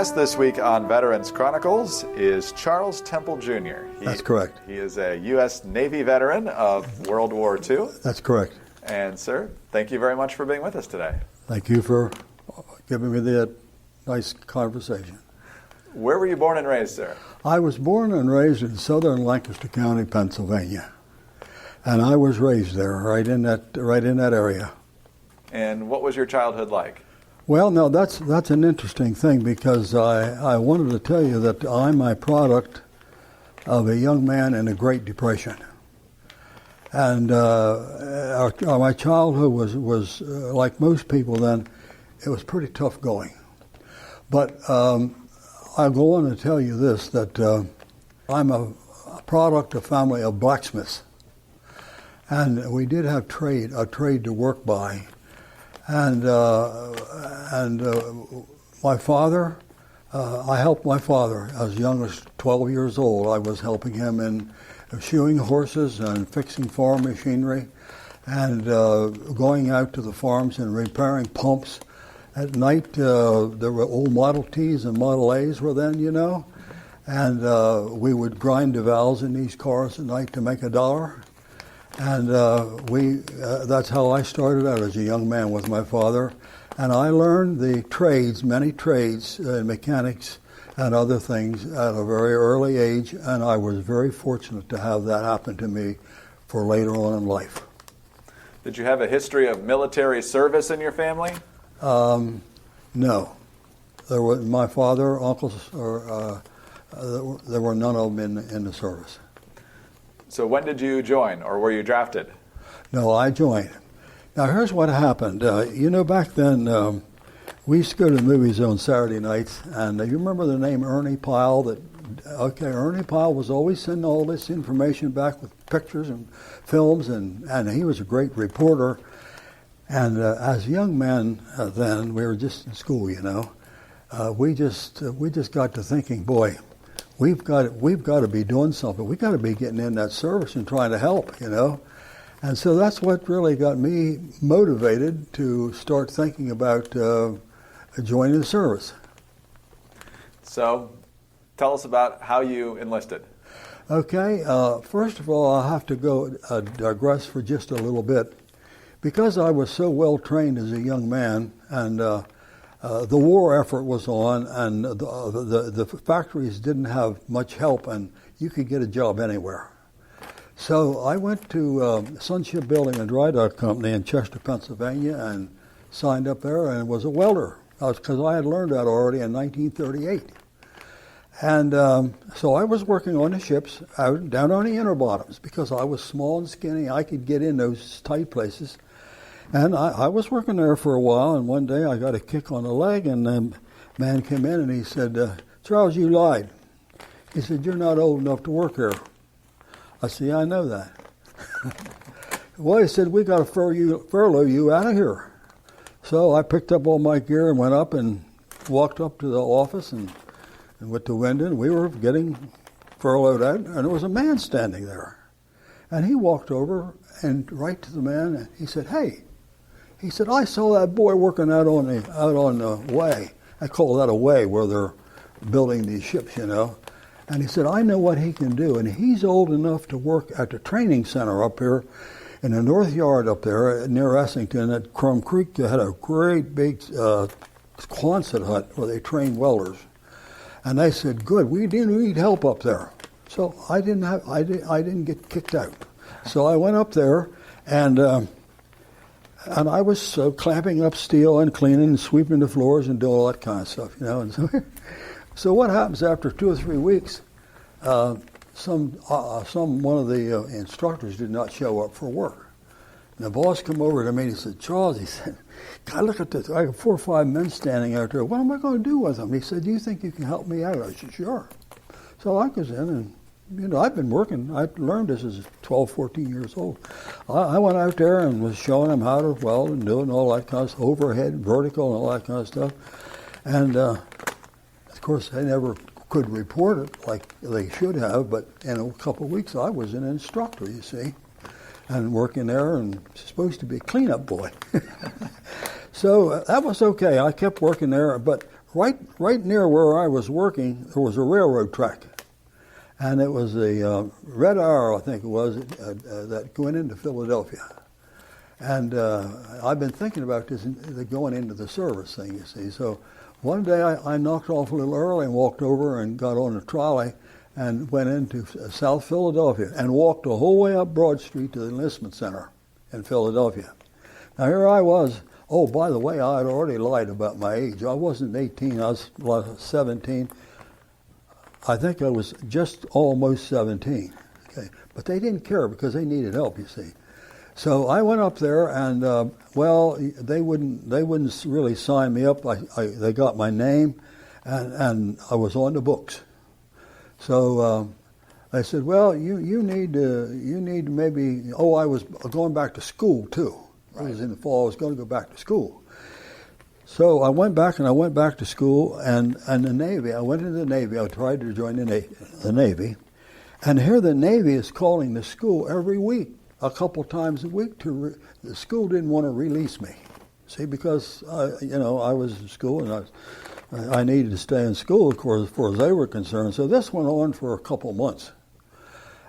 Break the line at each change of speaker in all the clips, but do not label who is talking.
guest this week on Veterans Chronicles is Charles Temple Jr.
That's correct.
He is a U.S. Navy veteran of World War II.
That's correct.
And, sir, thank you very much for being with us today.
Thank you for giving me that nice conversation.
Where were you born and raised, sir?
I was born and raised in southern Lancaster County, Pennsylvania. And I was raised there, right in that area.
And what was your childhood like?
Well, no, that's an interesting thing because I wanted to tell you that I'm a product of a young man in the Great Depression. And my childhood was like most people then, it was pretty tough going. But I'll go on to tell you this, that I'm a product of family of blacksmiths. And we did have a trade to work by. And my father, I helped my father as young as 12 years old. I was helping him in shoeing horses and fixing farm machinery and going out to the farms and repairing pumps. At night, there were old Model Ts and Model As were then, you know, and we would grind the valves in these cars at night to make $1. And that's how I started out as a young man with my father. And I learned the trades, many trades, mechanics and other things at a very early age. And I was very fortunate to have that happen to me for later on in life.
Did you have a history of military service in your family?
No. There were my father, uncles, or there were none of them in the service.
So when did you join, or were you drafted?
No, I joined. Now, here's what happened. Back then, we used to go to the movies on Saturday nights, and you remember the name Ernie Pyle? Ernie Pyle was always sending all this information back with pictures and films, and he was a great reporter. And as young men then, we were just in school, you know. We just got to thinking, boy, we've got to be doing something. We've got to be getting in that service and trying to help, you know. And so that's what really got me motivated to start thinking about joining the service.
So tell us about how you enlisted.
Okay, first of all, I'll have to digress for just a little bit. Because I was so well trained as a young man, and the war effort was on, and the factories didn't have much help, and you could get a job anywhere. So I went to Sunship Building and Dry Dock Company in Chester, Pennsylvania, and signed up there, and was a welder, because I had learned that already in 1938. And so I was working on the ships out down on the inner bottoms, because I was small and skinny. I could get in those tight places. And I was working there for a while, and one day I got a kick on the leg, and the man came in and he said, Charles, you lied. He said, you're not old enough to work here. I said, yeah, I know that. Well, he said, we got to furlough you out of here. So I picked up all my gear and went up and walked up to the office and with the wind in, we were getting furloughed out, and there was a man standing there. And he walked over and right to the man, and he said, hey. He said, I saw that boy working out on the way. I call that a way where they're building these ships, you know. And he said, I know what he can do. And he's old enough to work at the training center up here in the North Yard up there near Essington at Crum Creek. They had a great big Quonset hut where they trained welders. And they said, good, we didn't need help up there. So I didn't get kicked out. So I went up there, and I was clamping up steel and cleaning and sweeping the floors and doing all that kind of stuff, you know. And so what happens after 2 or 3 weeks? One of the instructors did not show up for work. And the boss came over to me and he said, Charles, he said, God, look at this. I got 4 or 5 men standing out there. What am I going to do with them? He said, do you think you can help me out? I said, sure. So I was in, and I've been working. I learned this as 12, 14 years old. I went out there and was showing them how to weld and doing all that kind of stuff, overhead, vertical, and all that kind of stuff. And, of course, they never could report it like they should have, but in a couple of weeks I was an instructor, you see, and working there and supposed to be a cleanup boy. So that was okay. I kept working there, but right near where I was working, there was a railroad track. And it was a Red Arrow, I think it was, that went into Philadelphia. And I've been thinking about this going into the service thing, you see. So one day I knocked off a little early and walked over and got on a trolley and went into South Philadelphia and walked the whole way up Broad Street to the enlistment center in Philadelphia. Now here I was. Oh, by the way, I had already lied about my age. I wasn't 18, I was 17. I think I was just almost 17. Okay, but they didn't care because they needed help, you see. So I went up there, and they wouldn't really sign me up. They got my name, and I was on the books. So they said, well, you need maybe. Oh, I was going back to school too. Right. It was in the fall. I was going to go back to school. So I went back to school, and the Navy. I went into the Navy. I tried to join the Navy, and here the Navy is calling the school every week, a couple times a week. The school didn't want to release me, see, because I was in school and I needed to stay in school, of course, as far as they were concerned. So this went on for a couple months,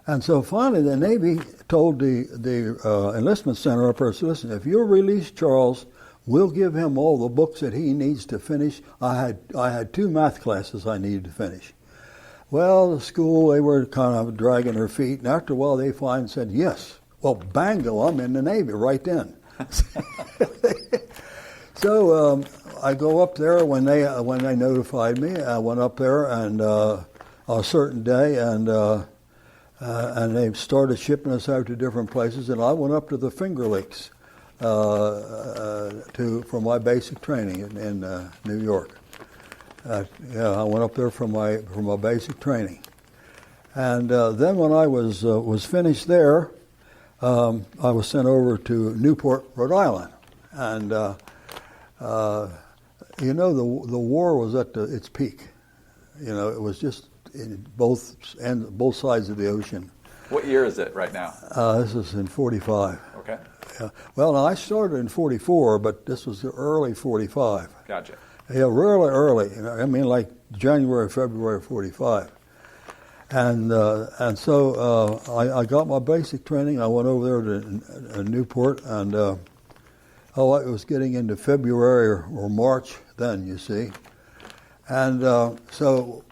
and so finally the Navy told the enlistment center up there, listen, if you release Charles, we'll give him all the books that he needs to finish. I had 2 math classes I needed to finish. Well, the school, they were kind of dragging their feet, and after a while they finally said, yes. Well, bango, I'm in the Navy right then. So I go up there when they notified me. I went up there and a certain day, and they started shipping us out to different places, and I went up to the Finger Lakes for my basic training in New York. I went up there for my basic training, and then when I was finished there, I was sent over to Newport, Rhode Island, and the war was at its peak. It was just in both sides of the ocean.
What year is it right now?
This is in 45.
Okay.
Yeah. Well, I started in 44, but this was the early 45.
Gotcha.
Yeah, really early. I mean, like January, February 45. And so I got my basic training. I went over there to Newport, and it was getting into February or March then, you see. And so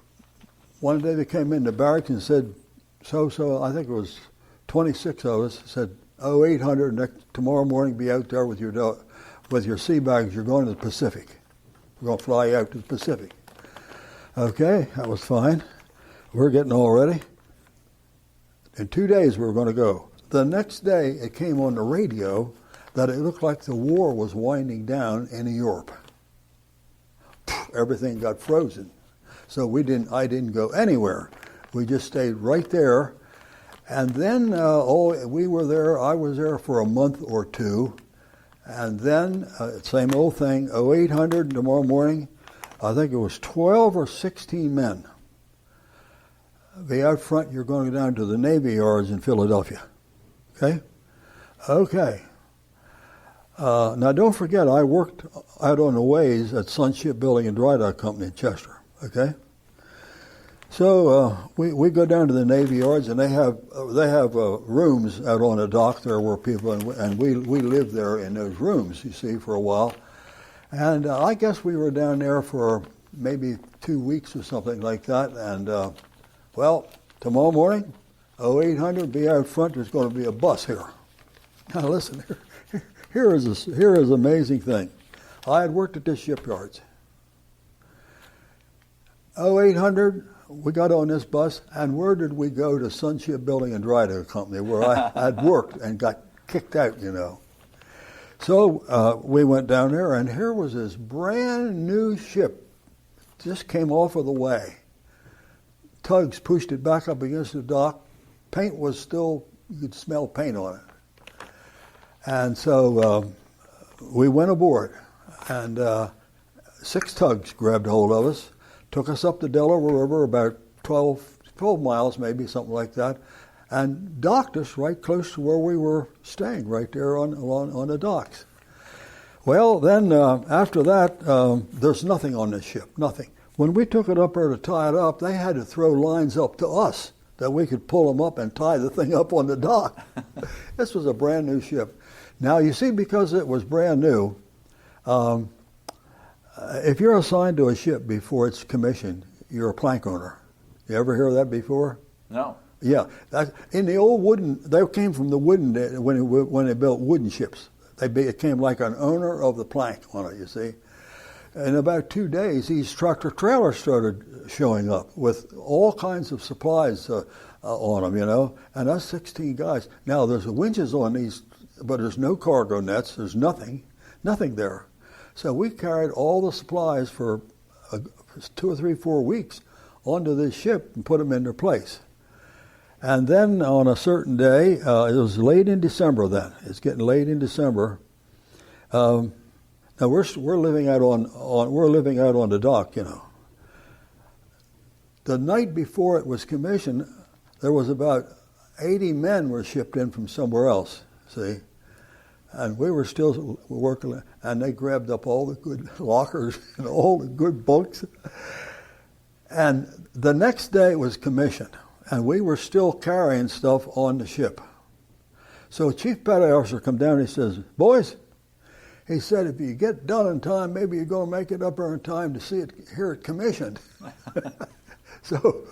one day they came into barracks and said, so I think it was 26 of us, said, 0800 tomorrow morning, be out there with your sea bags. You're going to the Pacific. We're going to fly you out to the Pacific. Okay, that was fine. We're getting all ready. In 2 days, we were going to go. The next day, it came on the radio that it looked like the war was winding down in Europe. Everything got frozen. So I didn't go anywhere. We just stayed right there. And then we were there. I was there for a month or two. And then, same old thing, 0800 tomorrow morning, I think it was 12 or 16 men. Be out front, you're going to go down to the Navy Yards in Philadelphia. Okay? Okay. Now, don't forget, I worked out on the ways at Sun Shipbuilding and Dry Dock Company in Chester. Okay? So we go down to the Navy Yards, and they have rooms out on the dock there where people, and we lived there in those rooms, you see, for a while. And I guess we were down there for maybe 2 weeks or something like that. And well, tomorrow morning, 0800, be out front. There's going to be a bus here. Now listen, here is an amazing thing. I had worked at this shipyards. 0800. We got on this bus, and where did we go? To Sun Shipbuilding and Dry Dock Company, where I had worked and got kicked out, So we went down there, and here was this brand new ship. Just came off of the way. Tugs pushed it back up against the dock. Paint was still, you could smell paint on it. And so we went aboard, and 6 tugs grabbed hold of us. Took us up the Delaware River, about 12 miles maybe, something like that, and docked us right close to where we were staying, right there on the docks. Well, then after that, there's nothing on this ship, nothing. When we took it up there to tie it up, they had to throw lines up to us that we could pull them up and tie the thing up on the dock. This was a brand new ship. Now, you see, because it was brand new, if you're assigned to a ship before it's commissioned, you're a plank owner. You ever hear that before?
No.
Yeah. In the old wooden, they came from the wooden, when they built wooden ships. They became like an owner of the plank on it, you see. In about 2 days, these tractor trailers started showing up with all kinds of supplies on them, you know, and us 16 guys. Now, there's winches on these, but there's no cargo nets. There's nothing there. So we carried all the supplies for 2 or 3, 4 weeks onto this ship and put them in their place. And then on a certain day, it was late in December then. It's getting late in December. Now we're living out on the dock, you know. The night before it was commissioned, there was about 80 men were shipped in from somewhere else, see? And we were still working, and they grabbed up all the good lockers and all the good bunks. And the next day it was commissioned, and we were still carrying stuff on the ship. So Chief Petty Officer come down and he says, "Boys," he said, "if you get done in time, maybe you're going to make it up there in time to hear it commissioned." So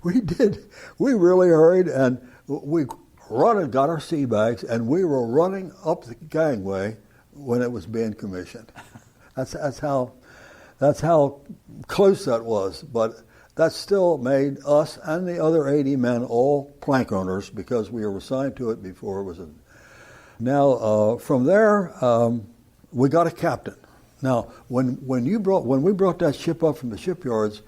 we did. We really hurried, and we got our sea bags, and we were running up the gangway when it was being commissioned. That's how close that was. But that still made us and the other 80 men all plank owners because we were assigned to it before it was. Now from there, we got a captain. Now when we brought that ship up from the shipyards,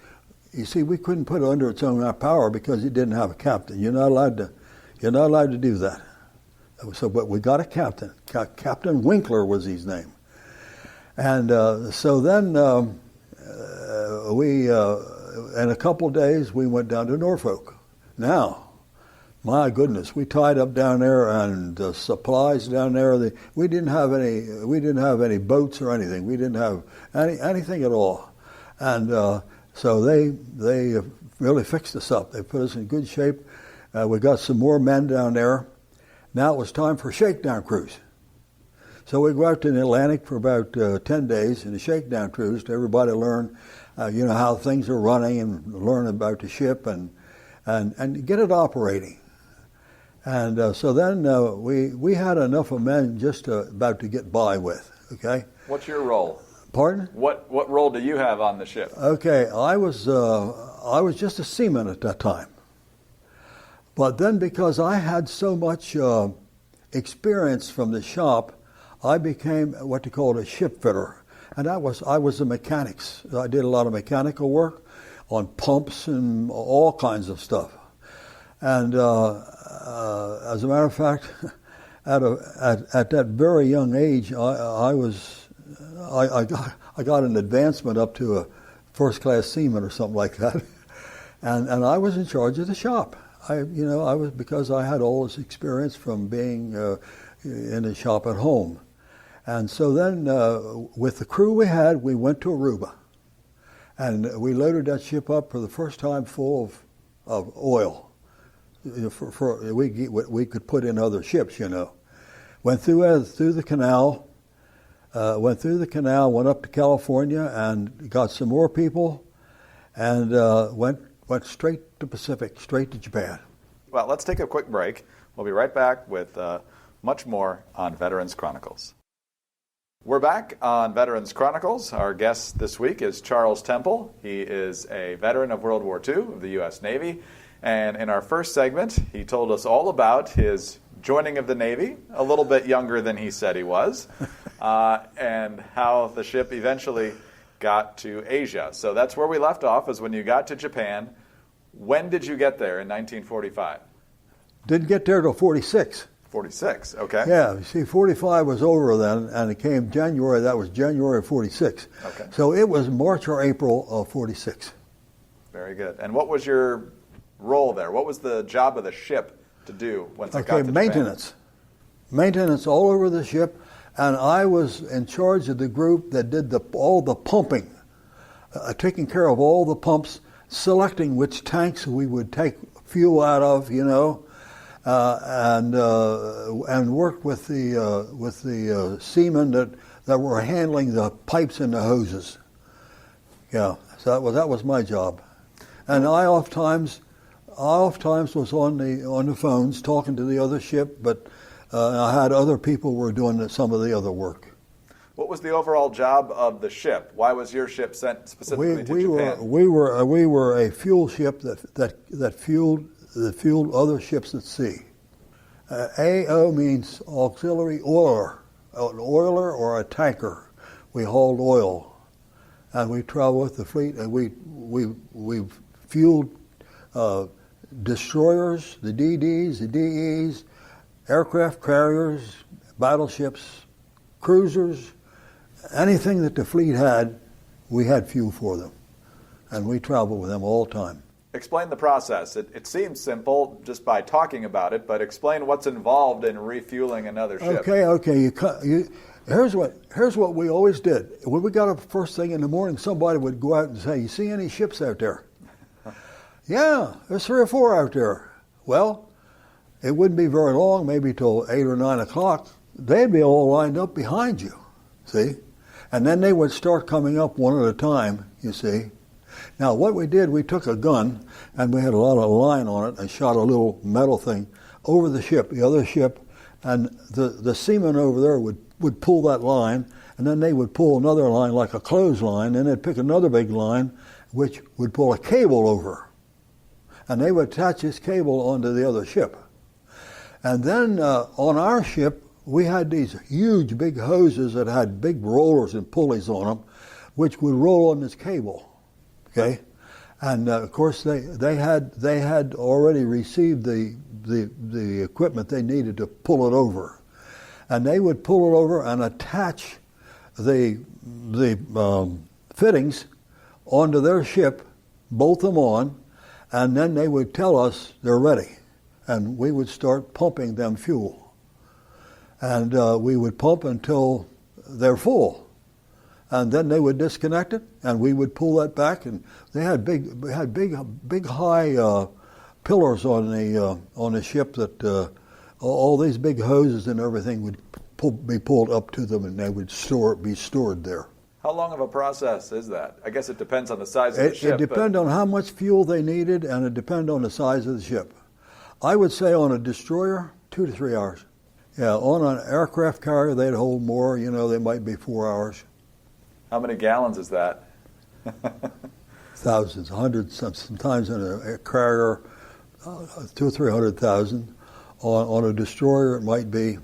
you see, we couldn't put it under its own power because it didn't have a captain. You're not allowed to do that. So, but we got a captain. Captain Winkler was his name. And so then in a couple of days, we went down to Norfolk. Now, my goodness, we tied up down there, and the supplies down there. We didn't have any boats or anything. We didn't have anything at all. And so they really fixed us up. They put us in good shape. We got some more men down there. Now it was time for a shakedown cruise. So we go out to the Atlantic for about 10 days in a shakedown cruise to everybody learn, how things are running and learn about the ship and get it operating. And so then we had enough of men just about to get by with. Okay.
What's your role?
Pardon?
What role do you have on the ship?
Okay, I was just a seaman at that time. But then because I had so much experience from the shop, I became what they call a ship fitter. And I was a mechanics. I did a lot of mechanical work on pumps and all kinds of stuff. And as a matter of fact, at that very young age, I got an advancement up to a first-class seaman or something like that, and I was in charge of the shop. I was, because I had all this experience from being in the shop at home, and so then with the crew we had, we went to Aruba, and we loaded that ship up for the first time full of oil. We could put in other ships, Went through the canal. Went through the canal, went up to California, and got some more people, and went straight to Pacific, straight to Japan.
Well, let's take a quick break. We'll be right back with much more on Veterans Chronicles. We're back on Veterans Chronicles. Our guest this week is Charles Temple. He is a veteran of World War II of the U.S. Navy. And in our first segment, he told us all about his joining of the Navy, a little bit younger than he said he was, and how the ship eventually got to Asia. So that's where we left off, is when you got to Japan. When did you get there in 1945?
Didn't get there till 46.
46, okay.
Yeah, you see, 45 was over then, and it came January. That was January of 46.
Okay.
So it was March or April of 46.
Very good. And what was your role there? What was the job of the ship to do once it got to Japan?
Maintenance all over the ship, And I was in charge of the group that did all the pumping, taking care of all the pumps, selecting which tanks we would take fuel out of, and worked with the seamen that were handling the pipes and the hoses. Yeah, so that was my job, and I oftentimes was on the phones talking to the other ship, but I had other people who were doing some of the other work.
What was the overall job of the ship? Why was your ship sent specifically to Japan?
We were a fuel ship that fueled other ships at sea. AO means auxiliary oiler, an oiler or a tanker. We hauled oil, and we traveled with the fleet, and we fueled destroyers, the DDs, the DEs, aircraft carriers, battleships, cruisers, anything that the fleet had, we had fuel for them, and we traveled with them all the time.
Explain the process. It seems simple just by talking about it, but explain what's involved in refueling another ship.
Okay. Here's what we always did. When we got up first thing in the morning, somebody would go out and say, "You see any ships out there?" "Yeah, there's 3 or 4 out there." Well, it wouldn't be very long, maybe till 8 or 9 o'clock. They'd be all lined up behind you, see? And then they would start coming up one at a time, you see. Now, what we did, we took a gun, and we had a lot of line on it, and shot a little metal thing over the ship, the other ship, and the seamen over there would pull that line, and then they would pull another line like a clothesline, and they'd pick another big line, which would pull a cable over. And they would attach this cable onto the other ship. And then on our ship, we had these huge big hoses that had big rollers and pulleys on them, which would roll on this cable. Okay, and of course they had already received the equipment they needed to pull it over, and they would pull it over and attach the fittings onto their ship, bolt them on, and then they would tell us they're ready, and we would start pumping them fuel, and we would pump until they're full. And then they would disconnect it, and we would pull that back. And they had big high pillars on the ship that all these big hoses and everything would be pulled up to them, and they would be stored there.
How long of a process is that? I guess it depends on the size of the ship.
It depends on how much fuel they needed, and it depends on the size of the ship. I would say on a destroyer, 2 to 3 hours. Yeah, on an aircraft carrier, they'd hold more. They might be 4 hours.
How many gallons is that?
Thousands, hundreds, sometimes in a carrier, 200,000 or 300,000. On a destroyer, it might be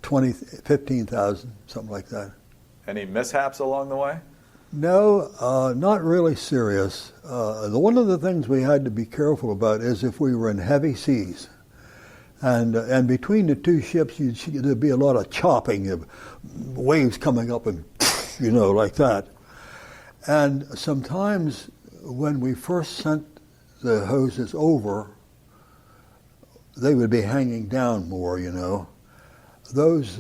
20, 15,000, something like that.
Any mishaps along the way?
No, not really serious. One of the things we had to be careful about is if we were in heavy seas. And between the two ships, there'd be a lot of chopping, of waves coming up and, like that. And sometimes when we first sent the hoses over, they would be hanging down more, Those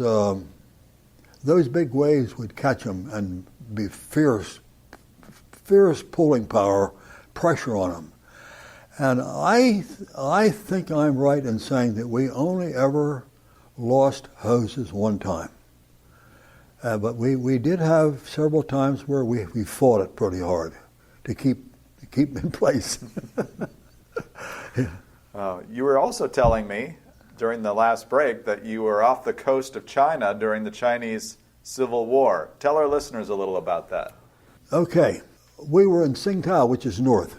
big waves would catch them and be fierce pulling power, pressure on them. And I think I'm right in saying that we only ever lost hoses one time. But we did have several times where we fought it pretty hard to keep them in place.
You were also telling me during the last break that you were off the coast of China during the Chinese Civil War. Tell our listeners a little about that.
Okay. We were in Tsingtao, which is north.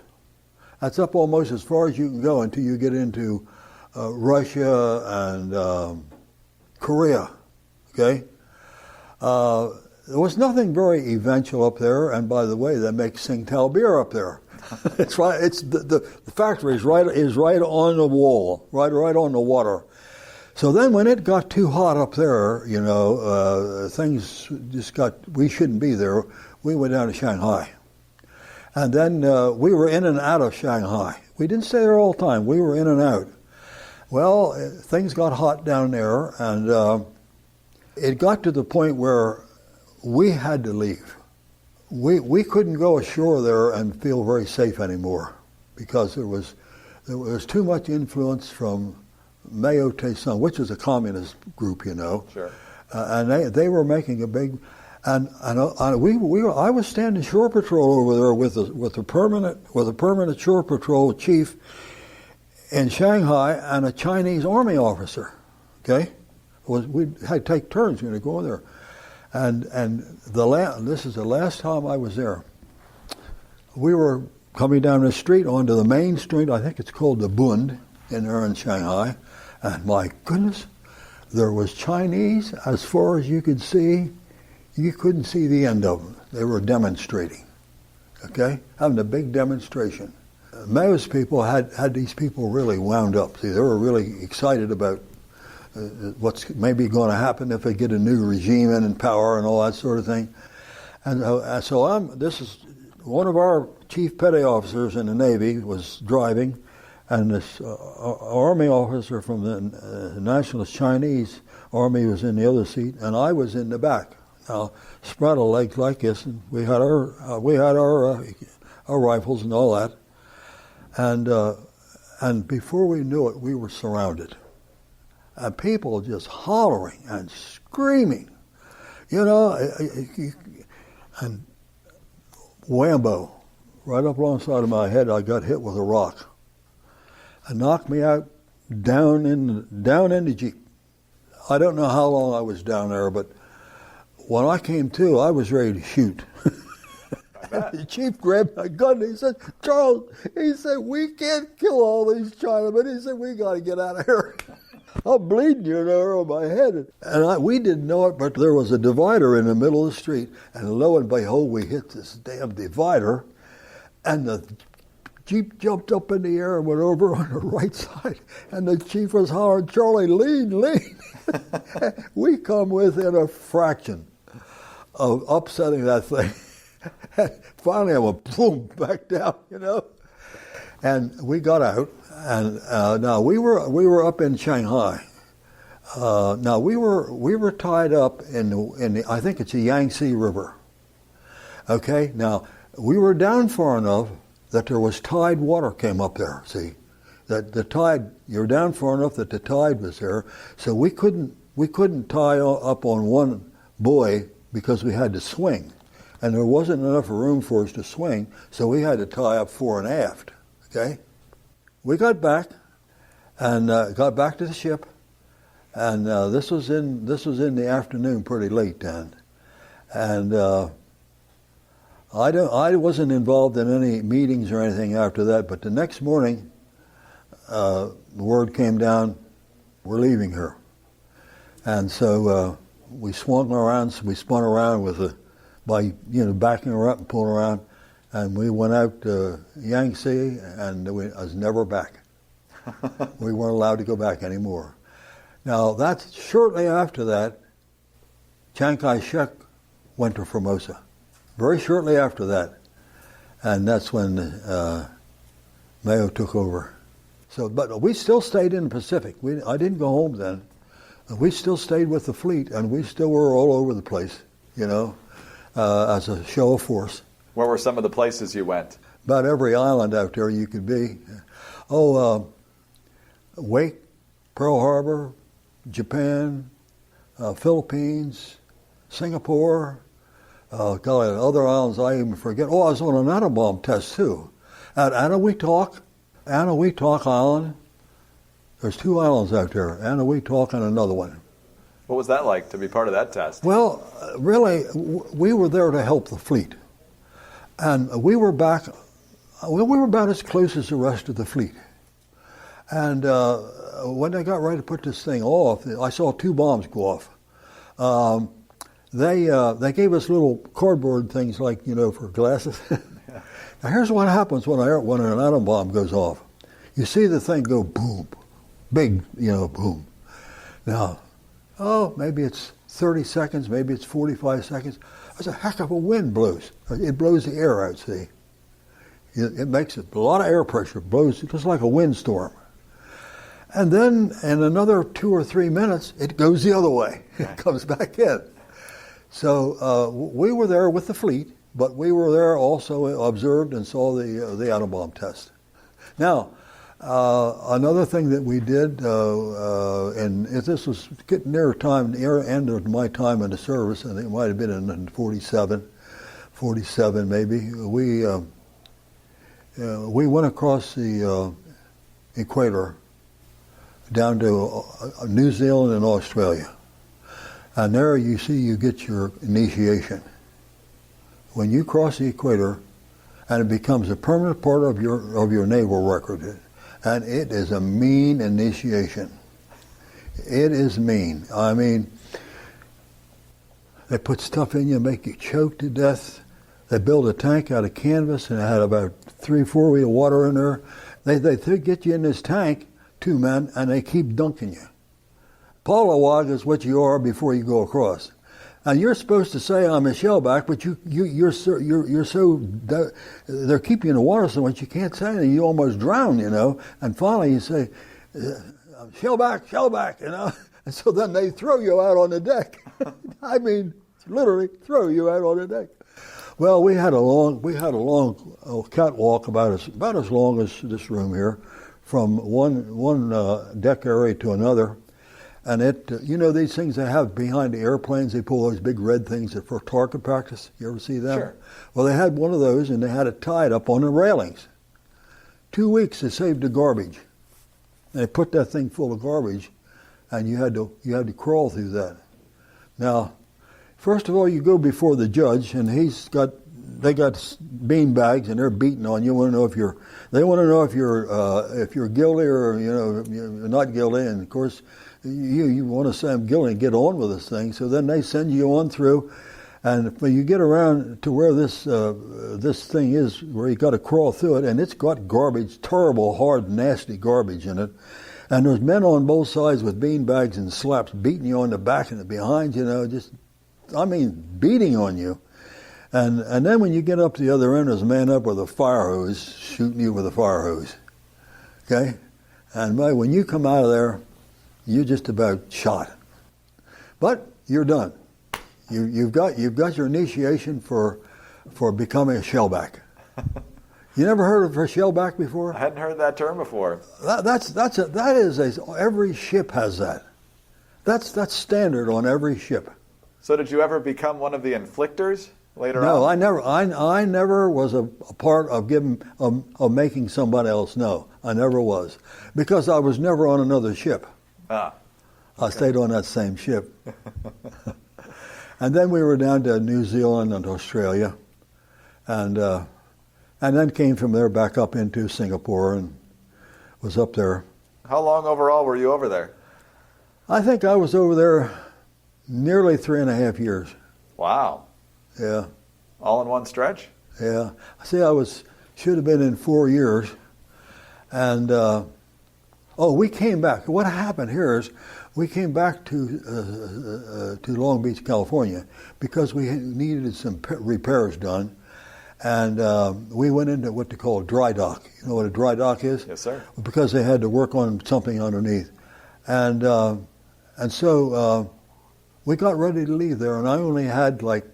That's up almost as far as you can go until you get into Russia and Korea, okay? There was nothing very eventual up there, and by the way, they make Tsingtao beer up there. It's right. It's the factory is right on the wall, right on the water. So then, when it got too hot up there, things just got. We shouldn't be there. We went down to Shanghai. And then we were in and out of Shanghai. We didn't stay there all the time. We were in and out. Well, things got hot down there, and It got to the point where we had to leave. We couldn't go ashore there and feel very safe anymore because there was too much influence from Mao Tse-tung, which is a communist group, you know.
Sure.
And they were making a big, I was standing shore patrol over there with a permanent shore patrol chief in Shanghai and a Chinese army officer. Okay, we had to take turns going to go in there, and this is the last time I was there. We were coming down the street onto the main street. I think it's called the Bund in there in Shanghai, and my goodness, there was Chinese as far as you could see. You couldn't see the end of them. They were demonstrating, okay, having a big demonstration. Mao's people had these people really wound up. See, they were really excited about what's maybe going to happen if they get a new regime in power and all that sort of thing. And so this is one of our chief petty officers in the Navy was driving, and this army officer from the Nationalist Chinese Army was in the other seat, and I was in the back. Now, spread our legs like this, and we had our rifles and all that, and before we knew it, we were surrounded, and people just hollering and screaming, you know, and whambo, right up alongside of my head, I got hit with a rock, and knocked me out down in the Jeep. I don't know how long I was down there, but when I came to, I was ready to shoot. The chief grabbed my gun and he said, "Charles," he said, "we can't kill all these Chinamen." He said, "We got to get out of here." I'm bleeding, you know, on my head. And we didn't know it, but there was a divider in the middle of the street. And lo and behold, we hit this damn divider. And the Jeep jumped up in the air and went over on the right side. And the chief was hollering, "Charlie, lean, lean." We come within a fraction of upsetting that thing. Finally, I went boom back down, you know. And we got out, and now we were up in Shanghai. Now we were tied up in the I think it's the Yangtze River. Okay, now we were down far enough that there was tide water came up there. See, that the tide, you're down far enough that the tide was there, so we couldn't tie up on one buoy because we had to swing, and there wasn't enough room for us to swing, so we had to tie up fore and aft. Okay, we got back and got back to the ship, and this was in the afternoon, pretty late then, and I wasn't involved in any meetings or anything after that. But the next morning, the word came down, we're leaving her, and so we spun around by backing her up and pulling her around. And we went out to Yangtze, and I was never back. We weren't allowed to go back anymore. Now, that's shortly after that, Chiang Kai-shek went to Formosa. Very shortly after that. And that's when Mao took over. So, but we still stayed in the Pacific. I didn't go home then. We still stayed with the fleet, and we still were all over the place, as a show of force.
Where were some of the places you went?
About every island out there you could be. Wake, Pearl Harbor, Japan, Philippines, Singapore, other islands I even forget. I was on an atom bomb test too. At Anahuac Island, there's 2 islands out there, Anahuac and another one.
What was that like to be part of that test?
Well, really, we were there to help the fleet. And we were back, we were about as close as the rest of the fleet. And when they got ready to put this thing off, I saw 2 bombs go off. They gave us little cardboard things like, for glasses. Now here's what happens when an atom bomb goes off. You see the thing go boom, big, boom. Now, maybe it's 30 seconds, maybe it's 45 seconds. There's a heck of a wind blows. It blows the air out, see. It makes a lot of air pressure, blows just like a windstorm. And then in another 2 or 3 minutes, it goes the other way. It comes back in. So we were there with the fleet, but we were there also observed and saw the atom bomb test. Now, another thing that we did, and if this was getting near end of my time in the service, and it might have been in 47 maybe, we went across the equator down to New Zealand and Australia. And there you get your initiation. When you cross the equator, and it becomes a permanent part of your naval record, and it is a mean initiation. It is mean. I mean, they put stuff in you, make you choke to death. They build a tank out of canvas, and it had about 3-4 feet of water in there. They get you in this tank, 2 men, and they keep dunking you. Polawag is what you are before you go across. And you're supposed to say, I'm a shellback, but you're so they're keeping you in the water so much you can't say anything. You almost drown, you know. And finally you say, shellback, you know. And so then they throw you out on the deck. I mean, literally throw you out on the deck. Well, we had a long catwalk about as long as this room here, from one deck area to another. And these things they have behind the airplanes, they pull those big red things for target practice. You ever see them?
Sure.
Well, they had one of those, and they had it tied up on the railings. 2 weeks they saved the garbage. And they put that thing full of garbage, and you had to crawl through that. Now, first of all, you go before the judge, and they got bean bags, and they're beating on you. They want to know if you're guilty or you're not guilty, and of course. You want to say I'm guilty and get on with this thing. So then they send you on through, and when you get around to where this thing is, where you got to crawl through it, and it's got garbage, terrible, hard, nasty garbage in it, and there's men on both sides with bean bags and slaps beating you on the back and the behind, beating on you. And then when you get up to the other end, there's a man up with a fire hose shooting you with a fire hose. Okay, and when you come out of there, you're just about shot. But you're done. You've got your initiation for becoming a shellback. You never heard of a shellback before?
I hadn't heard that term before.
Every ship has that. That's standard on every ship.
So did you ever become one of the inflictors later on?
No, I never was a part of making somebody else know. I never was. Because I was never on another ship. Okay. I stayed on that same ship. And then we were down to New Zealand and Australia, and then came from there back up into Singapore and was up there.
How long overall were you over there?
I think I was over there nearly 3.5 years.
Wow.
Yeah.
All in one stretch?
Yeah. See, should have been in 4 years, and we came back. What happened here is we came back to Long Beach, California, because we needed some repairs done, and we went into what they call a dry dock. You know what a dry dock is?
Yes, sir.
Because they had to work on something underneath, and so we got ready to leave there, and I only had like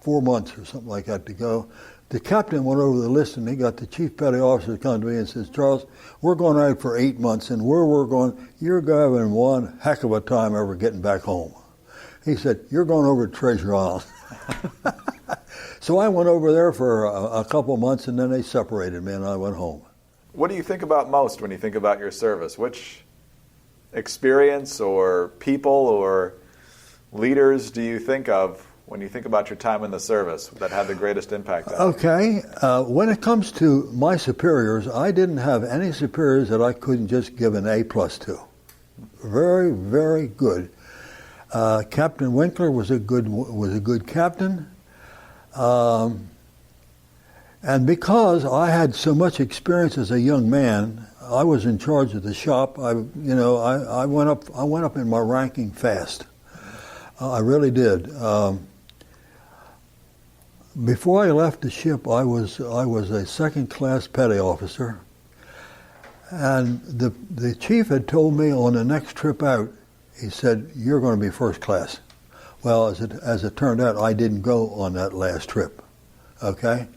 4 months or something like that to go. The captain went over the list, and he got the chief petty officer to come to me and says, Charles, we're going out for 8 months, and where we're going, you're having one heck of a time ever getting back home. He said, you're going over to Treasure Island. So I went over there for a couple of months, and then they separated me, and I went home.
What do you think about most when you think about your service? Which experience or people or leaders do you think of when you think about your time in the service that had the greatest impact on you?
Okay. When it comes to my superiors, I didn't have any superiors that I couldn't just give an A+ to. Very, very good. Captain Winkler was a good captain. And because I had so much experience as a young man, I was in charge of the shop. I went up in my ranking fast. I really did. Before I left the ship, I was a second-class petty officer, And the chief had told me on the next trip out, he said, "You're going to be first class." Well, as it turned out, I didn't go on that last trip, okay?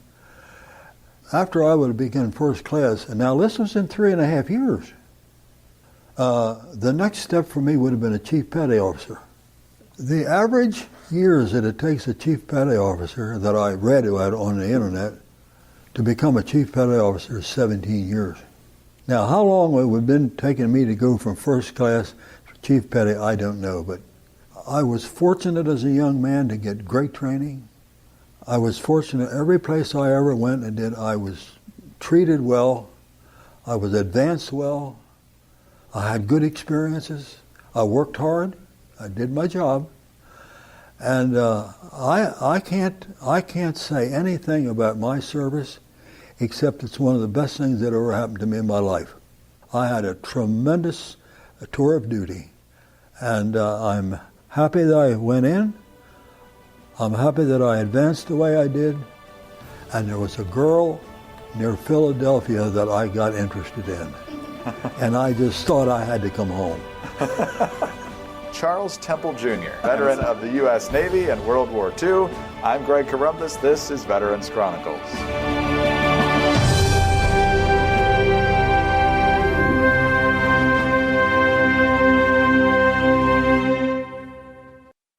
After I would have begun first class, and now this was in 3.5 years, the next step for me would have been a chief petty officer. The average years that it takes a chief petty officer that I read about on the internet to become a chief petty officer is 17 years. Now, how long it would have been taking me to go from first class to chief petty, I don't know, but I was fortunate as a young man to get great training. I was fortunate every place I ever went and did. I was treated well. I was advanced well. I had good experiences. I worked hard. I did my job. And I can't say anything about my service except it's one of the best things that ever happened to me in my life. I had a tremendous tour of duty, and I'm happy that I went in. I'm happy that I advanced the way I did. And there was a girl near Philadelphia that I got interested in. And I just thought I had to come home.
Charles Temple Jr., veteran of the U.S. Navy and World War II. I'm Greg Corombos. This is Veterans Chronicles.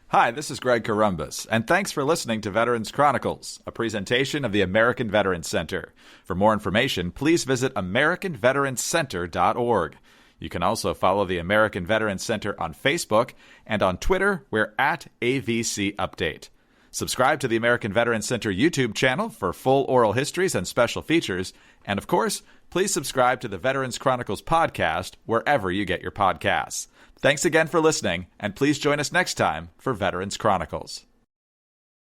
Hi, this is Greg Corombos, and thanks for listening to Veterans Chronicles, a presentation of the American Veterans Center. For more information, please visit AmericanVeteransCenter.org. You can also follow the American Veterans Center on Facebook, and on Twitter, we're at AVC Update. Subscribe to the American Veterans Center YouTube channel for full oral histories and special features, and of course, please subscribe to the Veterans Chronicles podcast wherever you get your podcasts. Thanks again for listening, and please join us next time for Veterans Chronicles.